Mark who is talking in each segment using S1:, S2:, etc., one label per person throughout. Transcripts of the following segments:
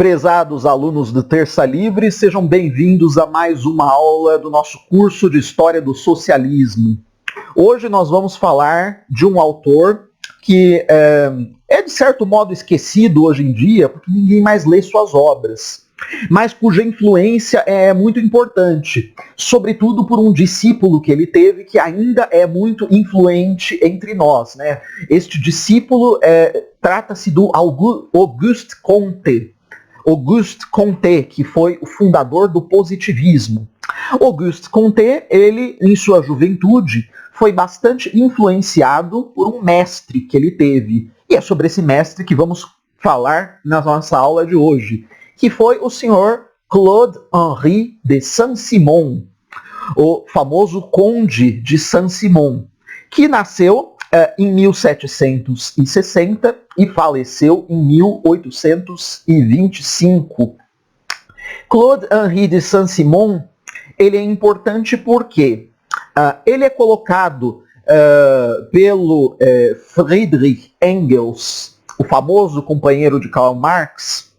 S1: Prezados alunos do Terça Livre, sejam bem-vindos a mais uma aula do nosso curso de História do Socialismo. Hoje nós vamos falar de um autor que é de certo modo esquecido hoje em dia, porque ninguém mais lê suas obras, mas cuja influência é muito importante, sobretudo por um discípulo que ele teve que ainda é muito influente entre nós, né? Este discípulo trata-se do Auguste Comte. Auguste Comte, que foi o fundador do positivismo. Auguste Comte, ele, em sua juventude, foi bastante influenciado por um mestre que ele teve. E é sobre esse mestre que vamos falar na nossa aula de hoje, que foi o senhor Claude-Henri de Saint-Simon, o famoso Conde de Saint-Simon, que nasceu em 1760 e faleceu em 1825. Claude-Henri de Saint-Simon, ele é importante porque ele é colocado pelo Friedrich Engels, o famoso companheiro de Karl Marx,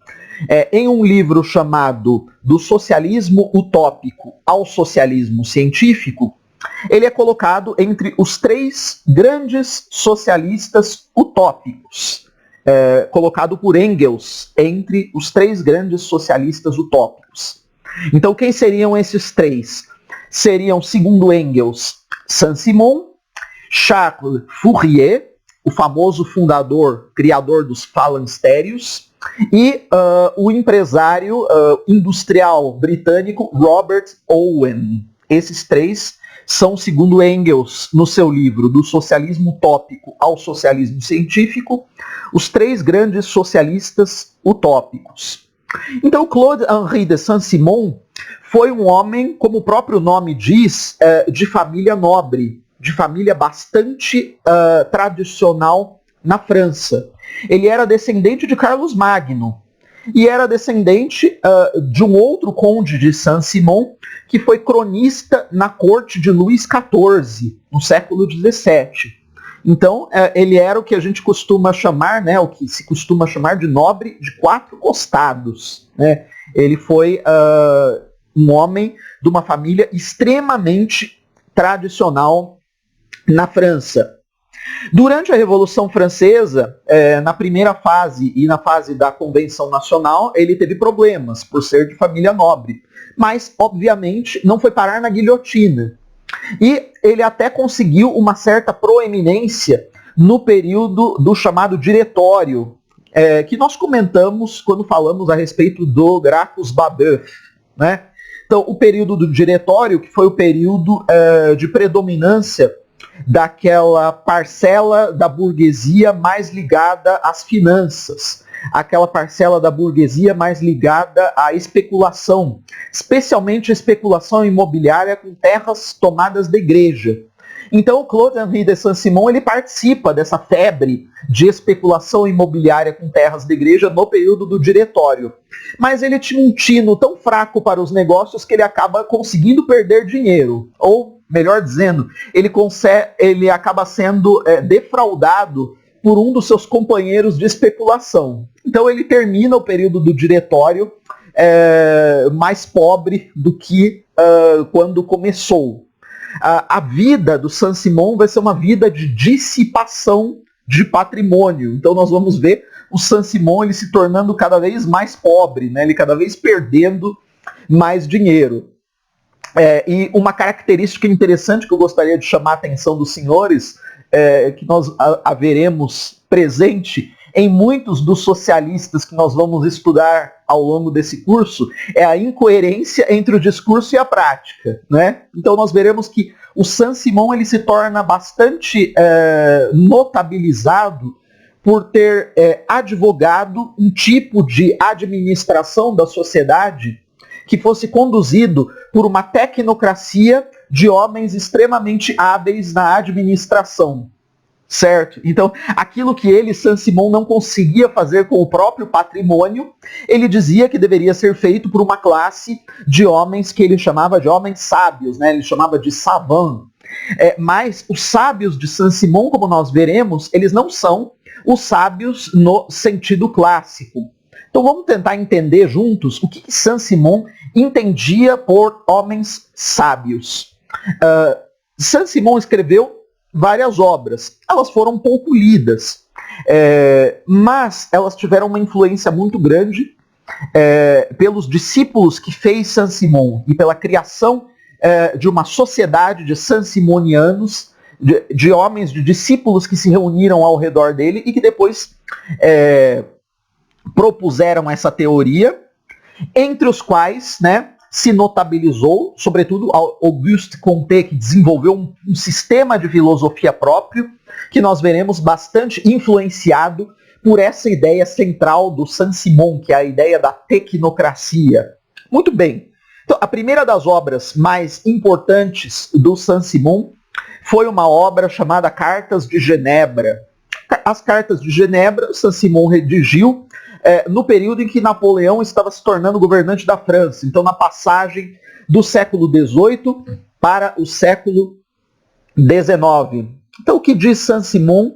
S1: em um livro chamado Do Socialismo Utópico ao Socialismo Científico. Ele é colocado entre os três grandes socialistas utópicos, colocado por Engels entre os três grandes socialistas utópicos. Então, quem seriam esses três? Seriam, segundo Engels, Saint-Simon, Charles Fourier, o famoso fundador, criador dos falancérios, e o empresário industrial britânico Robert Owen. Esses três são, segundo Engels, no seu livro Do Socialismo Utópico ao Socialismo Científico, os três grandes socialistas utópicos. Então, Claude-Henri de Saint-Simon foi um homem, como o próprio nome diz, de família nobre, de família bastante tradicional na França. Ele era descendente de Carlos Magno e era descendente de um outro conde de Saint-Simon, que foi cronista na corte de Luís XIV, no século XVII. Então, ele era o que a gente costuma chamar, né, o que se costuma chamar de nobre de quatro costados, né? Ele foi um homem de uma família extremamente tradicional na França. Durante a Revolução Francesa, na primeira fase e na fase da Convenção Nacional, ele teve problemas por ser de família nobre. Mas, obviamente, não foi parar na guilhotina. E ele até conseguiu uma certa proeminência no período do chamado Diretório, que nós comentamos quando falamos a respeito do Gracchus Babeuf, né? Então, o período do Diretório, que foi o período de predominância daquela parcela da burguesia mais ligada às finanças, aquela parcela da burguesia mais ligada à especulação, especialmente a especulação imobiliária com terras tomadas da igreja. Então, Claude-Henri de Saint-Simon, ele participa dessa febre de especulação imobiliária com terras da igreja no período do Diretório. Mas ele tinha um tino tão fraco para os negócios que ele acaba conseguindo perder dinheiro. Ou, melhor dizendo, ele acaba sendo defraudado por um dos seus companheiros de especulação. Então ele termina o período do Diretório mais pobre do que quando começou. A vida do Saint-Simon vai ser uma vida de dissipação de patrimônio. Então nós vamos ver o Saint-Simon ele se tornando cada vez mais pobre, né? Ele cada vez perdendo mais dinheiro. E uma característica interessante que eu gostaria de chamar a atenção dos senhores, que nós haveremos presente em muitos dos socialistas que nós vamos estudar ao longo desse curso, é a incoerência entre o discurso e a prática, né? Então nós veremos que o Saint-Simon ele se torna bastante notabilizado por ter advogado um tipo de administração da sociedade que fosse conduzido por uma tecnocracia de homens extremamente hábeis na administração. Certo? Então, aquilo que ele, Saint-Simon, não conseguia fazer com o próprio patrimônio, ele dizia que deveria ser feito por uma classe de homens que ele chamava de homens sábios, né? Ele chamava de savants. Mas os sábios de Saint-Simon, como nós veremos, eles não são os sábios no sentido clássico. Então vamos tentar entender juntos o que Saint-Simon entendia por homens sábios. Saint-Simon escreveu várias obras. Elas foram pouco lidas, mas elas tiveram uma influência muito grande pelos discípulos que fez Saint-Simon e pela criação de uma sociedade de Saint-Simonianos, de homens, de discípulos que se reuniram ao redor dele e que depois propuseram essa teoria, entre os quais, né, se notabilizou, sobretudo, Auguste Comte, que desenvolveu um sistema de filosofia próprio, que nós veremos bastante influenciado por essa ideia central do Saint-Simon, que é a ideia da tecnocracia. Muito bem. Então, a primeira das obras mais importantes do Saint-Simon foi uma obra chamada Cartas de Genebra. As Cartas de Genebra, Saint-Simon redigiu no período em que Napoleão estava se tornando governante da França. Então, na passagem do século XVIII para o século XIX. Então, o que diz Saint-Simon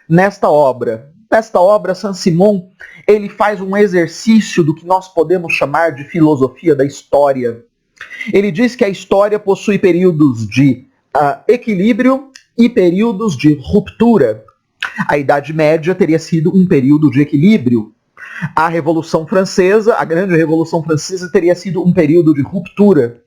S1: nesta obra? Nesta obra, Saint-Simon ele faz um exercício do que nós podemos chamar de filosofia da história. Ele diz que a história possui períodos de equilíbrio e períodos de ruptura. A Idade Média teria sido um período de equilíbrio. A Revolução Francesa, a Grande Revolução Francesa, teria sido um período de ruptura.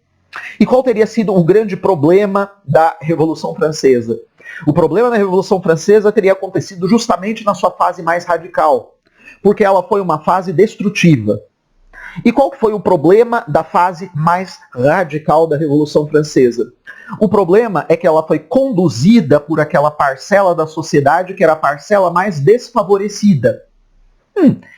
S1: E qual teria sido o grande problema da Revolução Francesa? O problema da Revolução Francesa teria acontecido justamente na sua fase mais radical, porque ela foi uma fase destrutiva. E qual foi o problema da fase mais radical da Revolução Francesa? O problema é que ela foi conduzida por aquela parcela da sociedade que era a parcela mais desfavorecida.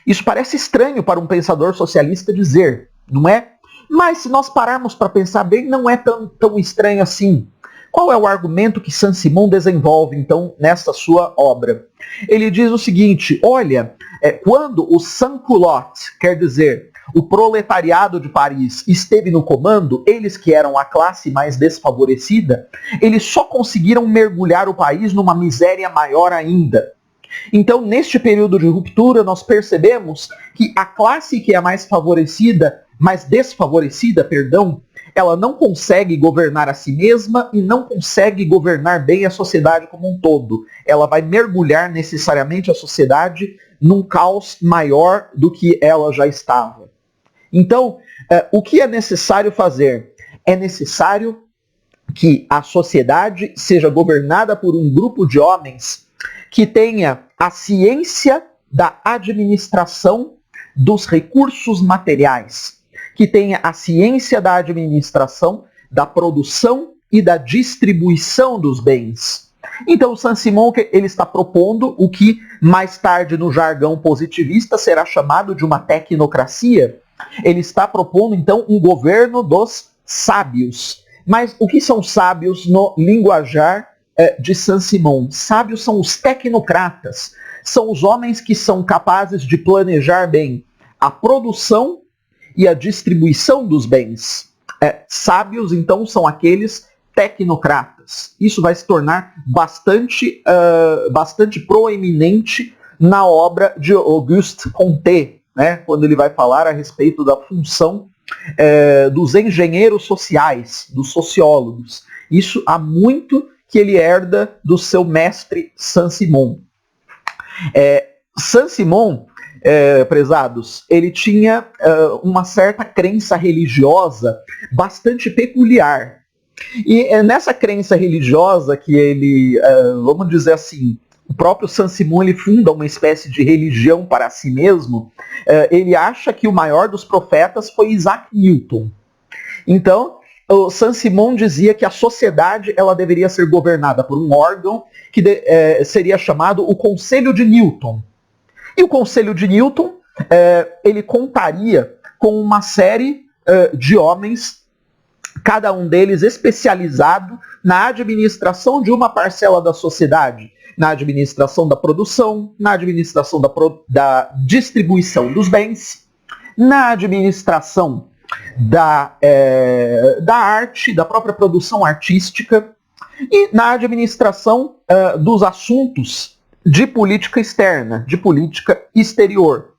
S1: Isso parece estranho para um pensador socialista dizer, não é? Mas se nós pararmos para pensar bem, não é tão estranho assim. Qual é o argumento que Saint-Simon desenvolve, então, nessa sua obra? Ele diz o seguinte, olha, quando o sans-culotte, quer dizer, o proletariado de Paris, esteve no comando, eles que eram a classe mais desfavorecida, eles só conseguiram mergulhar o país numa miséria maior ainda. Então, neste período de ruptura, nós percebemos que a classe que é mais desfavorecida, ela não consegue governar a si mesma e não consegue governar bem a sociedade como um todo. Ela vai mergulhar necessariamente a sociedade num caos maior do que ela já estava. Então, o que é necessário fazer? É necessário que a sociedade seja governada por um grupo de homens que tenha a ciência da administração dos recursos materiais, que tenha a ciência da administração, da produção e da distribuição dos bens. Então o Saint-Simon ele está propondo o que mais tarde no jargão positivista será chamado de uma tecnocracia. Ele está propondo então um governo dos sábios. Mas o que são sábios no linguajar de Saint-Simon? Sábios são os tecnocratas, são os homens que são capazes de planejar bem a produção e a distribuição dos bens. Sábios, então, são aqueles tecnocratas. Isso vai se tornar bastante proeminente na obra de Auguste Comte, né, quando ele vai falar a respeito da função dos engenheiros sociais, dos sociólogos. Isso há muito que ele herda do seu mestre Saint-Simon. Saint-Simon, prezados, ele tinha uma certa crença religiosa bastante peculiar. E nessa crença religiosa que ele, vamos dizer assim, o próprio Saint-Simon ele funda uma espécie de religião para si mesmo, ele acha que o maior dos profetas foi Isaac Newton. Então, o Saint-Simon dizia que a sociedade ela deveria ser governada por um órgão que seria chamado o Conselho de Newton. E o Conselho de Newton, ele contaria com uma série de homens, cada um deles especializado na administração de uma parcela da sociedade, na administração da produção, na administração da distribuição dos bens, na administração da arte, da própria produção artística e na administração dos assuntos de política externa, de política exterior.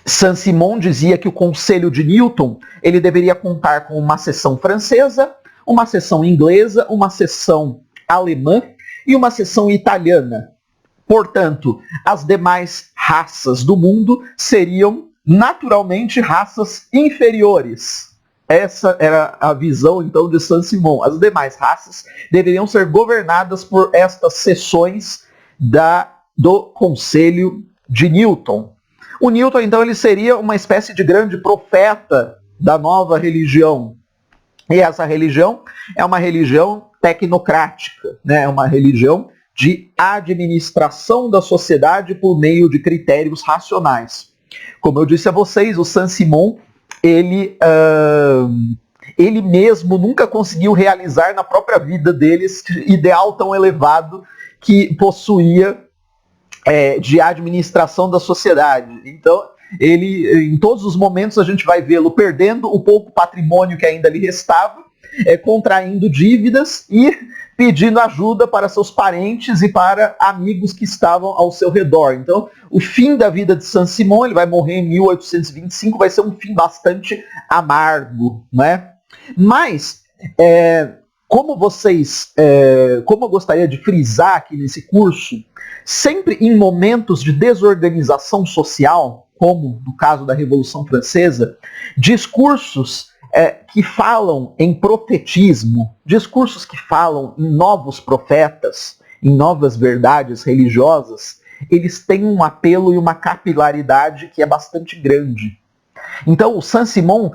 S1: Saint-Simon dizia que o Conselho de Newton ele deveria contar com uma seção francesa, uma seção inglesa, uma seção alemã e uma seção italiana. Portanto, as demais raças do mundo seriam naturalmente raças inferiores. Essa era a visão, então, de Saint-Simon. As demais raças deveriam ser governadas por estas seções do Conselho de Newton. O Newton, então, ele seria uma espécie de grande profeta da nova religião. E essa religião é uma religião tecnocrática, né? É uma religião de administração da sociedade por meio de critérios racionais. Como eu disse a vocês, o Saint-Simon, ele mesmo nunca conseguiu realizar na própria vida dele esse ideal tão elevado que possuía de administração da sociedade. Então, ele, em todos os momentos, a gente vai vê-lo perdendo o pouco patrimônio que ainda lhe restava, contraindo dívidas e pedindo ajuda para seus parentes e para amigos que estavam ao seu redor. Então, o fim da vida de Saint-Simon, ele vai morrer em 1825, vai ser um fim bastante amargo, né? Mas, como eu gostaria de frisar aqui nesse curso, sempre em momentos de desorganização social, como no caso da Revolução Francesa, discursos que falam em profetismo, discursos que falam em novos profetas, em novas verdades religiosas, eles têm um apelo e uma capilaridade que é bastante grande. Então o Saint-Simon,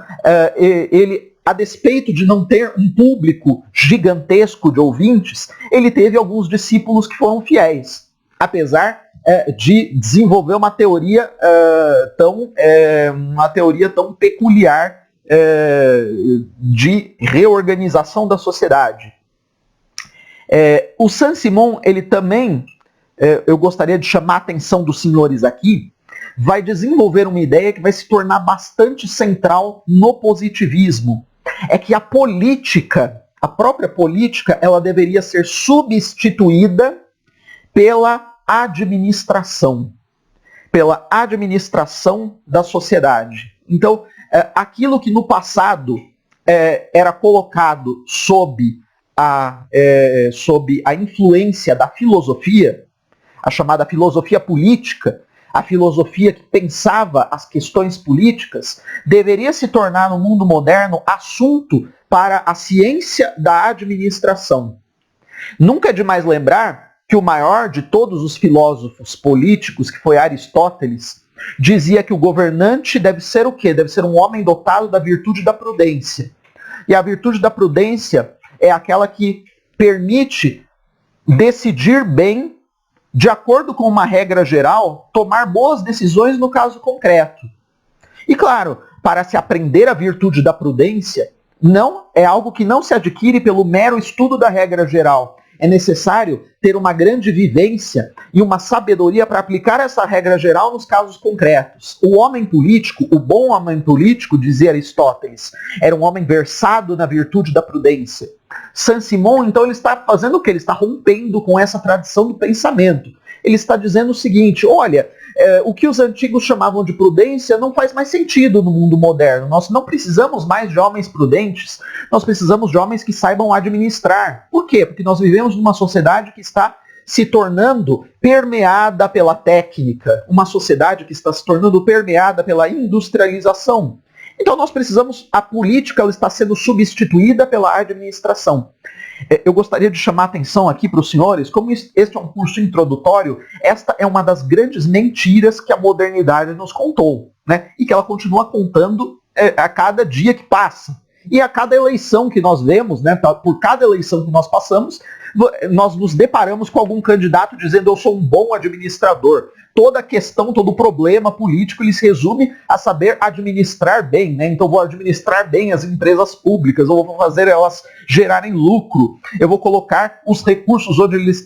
S1: ele, a despeito de não ter um público gigantesco de ouvintes, ele teve alguns discípulos que foram fiéis, apesar de desenvolver uma teoria tão peculiar de reorganização da sociedade. O Saint-Simon, ele também, eu gostaria de chamar a atenção dos senhores aqui, vai desenvolver uma ideia que vai se tornar bastante central no positivismo. É que a política, a própria política, ela deveria ser substituída pela administração da sociedade. Então, aquilo que no passado era colocado sob a influência da filosofia, a chamada filosofia política, a filosofia que pensava as questões políticas, deveria se tornar no mundo moderno assunto para a ciência da administração. Nunca é demais lembrar que o maior de todos os filósofos políticos, que foi Aristóteles, dizia que o governante deve ser o quê? Deve ser um homem dotado da virtude da prudência. E a virtude da prudência é aquela que permite decidir bem, de acordo com uma regra geral, tomar boas decisões no caso concreto. E claro, para se aprender a virtude da prudência, não é algo que não se adquire pelo mero estudo da regra geral. É necessário ter uma grande vivência e uma sabedoria para aplicar essa regra geral nos casos concretos. O homem político, o bom homem político, dizia Aristóteles, era um homem versado na virtude da prudência. Saint-Simon, então, ele está fazendo o quê? Ele está rompendo com essa tradição do pensamento. Ele está dizendo o seguinte: olha, o que os antigos chamavam de prudência não faz mais sentido no mundo moderno. Nós não precisamos mais de homens prudentes, nós precisamos de homens que saibam administrar. Por quê? Porque nós vivemos numa sociedade que está se tornando permeada pela técnica, uma sociedade que está se tornando permeada pela industrialização. Então nós precisamos, a política ela está sendo substituída pela administração. Eu gostaria de chamar a atenção aqui para os senhores, como este é um curso introdutório, esta é uma das grandes mentiras que a modernidade nos contou, né? E que ela continua contando a cada dia que passa. E a cada eleição que nós vemos, né, por cada eleição que nós passamos, nós nos deparamos com algum candidato dizendo: eu sou um bom administrador. Toda a questão, todo o problema político, ele se resume a saber administrar bem, né? Então eu vou administrar bem as empresas públicas, eu vou fazer elas gerarem lucro, eu vou colocar os recursos onde eles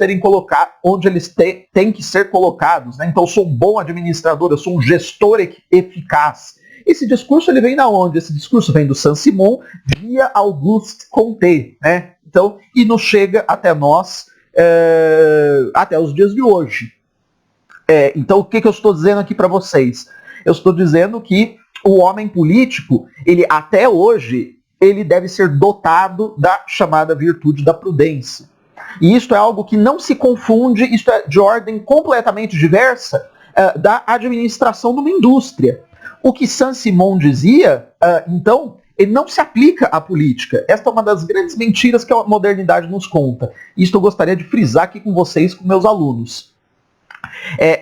S1: têm que ser colocados, né? Então eu sou um bom administrador, eu sou um gestor eficaz. Esse discurso ele vem da onde? Esse discurso vem do Saint-Simon via Auguste Comte, né? Então, e nos chega até nós, até os dias de hoje. Então, o que eu estou dizendo aqui para vocês? Eu estou dizendo que o homem político, ele até hoje, ele deve ser dotado da chamada virtude da prudência. E isto é algo que não se confunde, isto é de ordem completamente diversa da administração de uma indústria. O que Saint-Simon dizia, então, ele não se aplica à política. Esta é uma das grandes mentiras que a modernidade nos conta. Isto eu gostaria de frisar aqui com vocês, com meus alunos.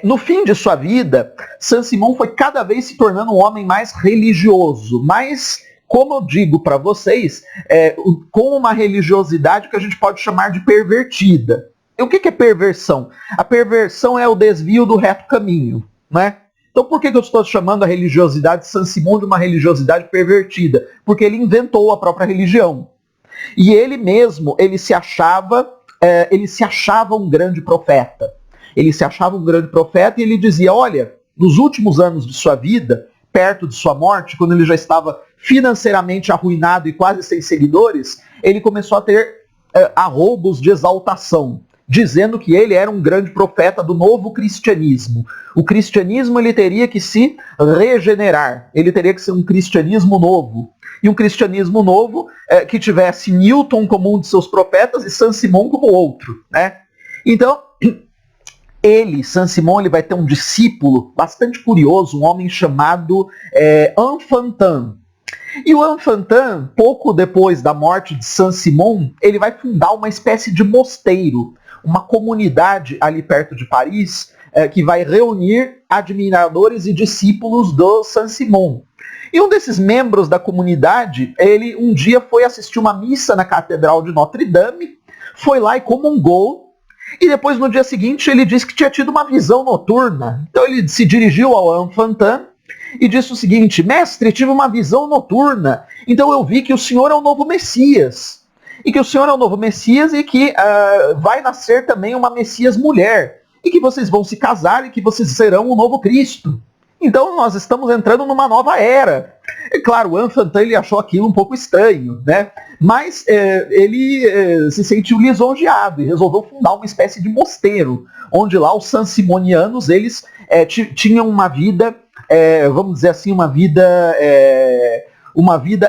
S1: No fim de sua vida, Saint-Simon foi cada vez se tornando um homem mais religioso, mais, como eu digo para vocês, com uma religiosidade que a gente pode chamar de pervertida. E o que é perversão? A perversão é o desvio do reto caminho, né? Então por que eu estou chamando a religiosidade de Saint-Simon de uma religiosidade pervertida? Porque ele inventou a própria religião. E ele mesmo, ele se achava um grande profeta. Ele se achava um grande profeta e ele dizia, olha, nos últimos anos de sua vida, perto de sua morte, quando ele já estava financeiramente arruinado e quase sem seguidores, ele começou a ter arroubos de exaltação, dizendo que ele era um grande profeta do novo cristianismo. O cristianismo ele teria que se regenerar, ele teria que ser um cristianismo novo. E um cristianismo novo que tivesse Newton como um de seus profetas e Saint-Simon como outro, né? Então, Saint-Simon, ele vai ter um discípulo bastante curioso, um homem chamado Enfantin. E o Enfantin, pouco depois da morte de Saint-Simon, ele vai fundar uma espécie de mosteiro, uma comunidade ali perto de Paris, que vai reunir admiradores e discípulos do Saint-Simon. E um desses membros da comunidade, ele um dia foi assistir uma missa na Catedral de Notre-Dame, foi lá e comungou, e depois no dia seguinte ele disse que tinha tido uma visão noturna. Então ele se dirigiu ao Enfantin e disse o seguinte, mestre, tive uma visão noturna, então eu vi que o senhor é o novo Messias. E que o senhor é o novo Messias e que vai nascer também uma Messias mulher. E que vocês vão se casar e que vocês serão o novo Cristo. Então nós estamos entrando numa nova era. É claro, o Enfantin ele achou aquilo um pouco estranho, né? Mas ele se sentiu lisonjeado e resolveu fundar uma espécie de mosteiro, onde lá os Saint-Simonianos eles tinham uma vida, vamos dizer assim, uma vida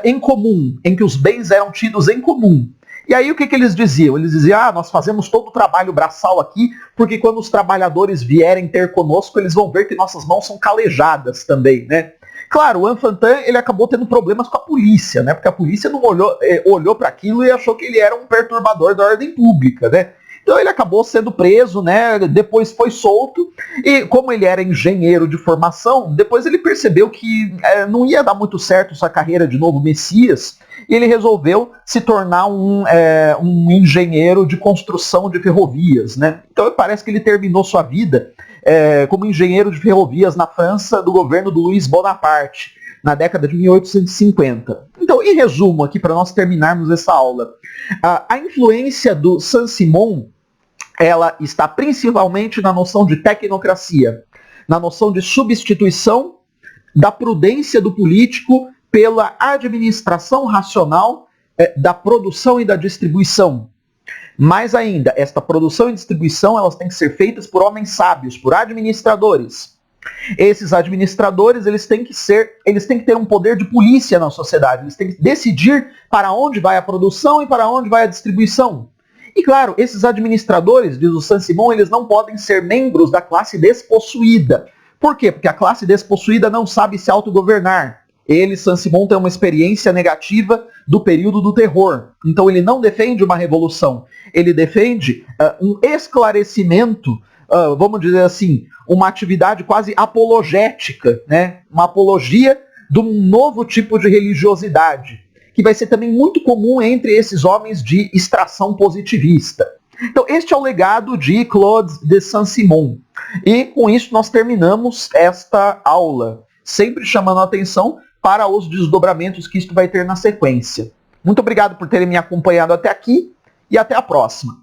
S1: em comum, em que os bens eram tidos em comum. E aí o que eles diziam? Eles diziam, nós fazemos todo o trabalho braçal aqui, porque quando os trabalhadores vierem ter conosco, eles vão ver que nossas mãos são calejadas também, né? Claro, o Enfantin ele acabou tendo problemas com a polícia, né? Porque a polícia não olhou para aquilo e achou que ele era um perturbador da ordem pública, né? Então ele acabou sendo preso, né? Depois foi solto, e como ele era engenheiro de formação, depois ele percebeu que não ia dar muito certo sua carreira de novo Messias, e ele resolveu se tornar um engenheiro de construção de ferrovias, né? Então parece que ele terminou sua vida como engenheiro de ferrovias na França do governo do Luiz Bonaparte, na década de 1850. Então, em resumo aqui, para nós terminarmos essa aula, a influência do Saint-Simon, ela está principalmente na noção de tecnocracia, na noção de substituição da prudência do político pela administração racional da produção e da distribuição. Mais ainda, esta produção e distribuição elas têm que ser feitas por homens sábios, por administradores. Esses administradores eles têm que ter um poder de polícia na sociedade, eles têm que decidir para onde vai a produção e para onde vai a distribuição. E claro, esses administradores, diz o Saint-Simon, eles não podem ser membros da classe despossuída. Por quê? Porque a classe despossuída não sabe se autogovernar. Ele, Saint-Simon, tem uma experiência negativa do período do terror. Então ele não defende uma revolução. Ele defende um esclarecimento, vamos dizer assim, uma atividade quase apologética, né? Uma apologia de um novo tipo de religiosidade, que vai ser também muito comum entre esses homens de extração positivista. Então este é o legado de Claude de Saint-Simon. E com isso nós terminamos esta aula, sempre chamando a atenção para os desdobramentos que isto vai ter na sequência. Muito obrigado por terem me acompanhado até aqui e até a próxima.